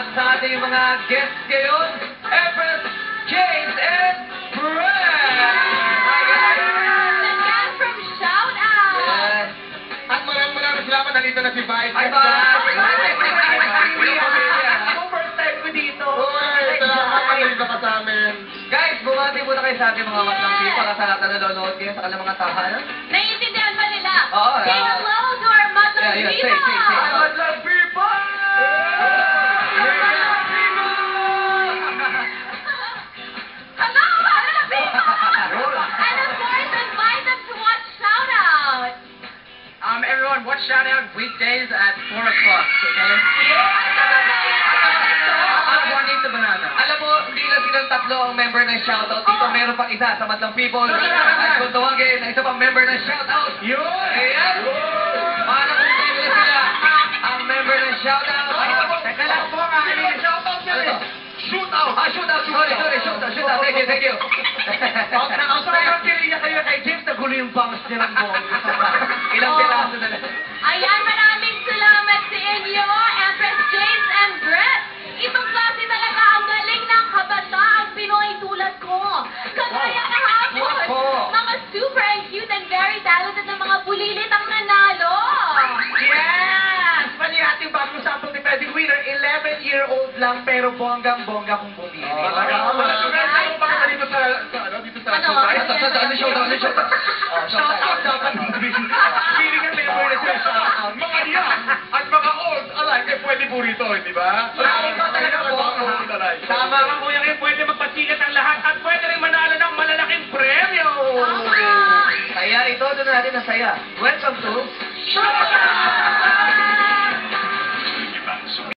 At sa ating mga guests ngayon, Empress, James, and Brad! Hi, guys! The guy from Shout Out! Yes. At maraming salamat, nandito na si Vice. Hi, Ako first time ko dito. Uy, salamat, nandito ka sa amin. Guys, bumati muna kayo sa ating mga matang people at sa lahat na nanonood kayo sa kanilang mga tahanan. Naiintindihan ba nila? Oo, Say hello to our Matang Yeah, Viva! say. Matang people! Hello, Matang Viva! And of course, invite them to watch Shout Out! Everyone, watch Shout Out weekdays at 4 o'clock, okay? Juanito Banana. Alam mo, hindi lang silang tatlo ang member ng Shoutout. Dito meron pang isa sa Matlang People. At kung tawagin, isa pang member ng Shoutout. Yun! Ayan! Paano kung sino na sila ang member ng Shoutout? Teka lang po nga, ano yung shoutout nyo eh? Shootout! Shootout! Sorry, shootout. Thank you. Ang sobrang piliya kayo kay James, nagulo yung bangs niya ng bong. Ilang piraso na lang. Ayan, maraming salamat sa inyo, Empress James and Brett. Itong klase talaga ang galing ng kabataang Pinoy tulad ko. Kagaya kahapon, Wow. mga super and cute and very talented na mga bulilit ang nanalo. Yes! Mali ating bagong sampung defending winner, 11-year-old lang pero bonggang-bongga kung bumili. Talaga? Ano pa dito sa Ano? Ano shootout? Shoutout dapat. Feeling ang member na siya shoutout. Mga young at mga old alike ay pwede po rito, di ba? Ikaw talaga po. Tama ka kuya kayo, pwede magpasikat ang lahat at pwede rin manalo ng malalaking premyo. Tama. Kaya ito, doon natin ang saya. Welcome to Shout Out!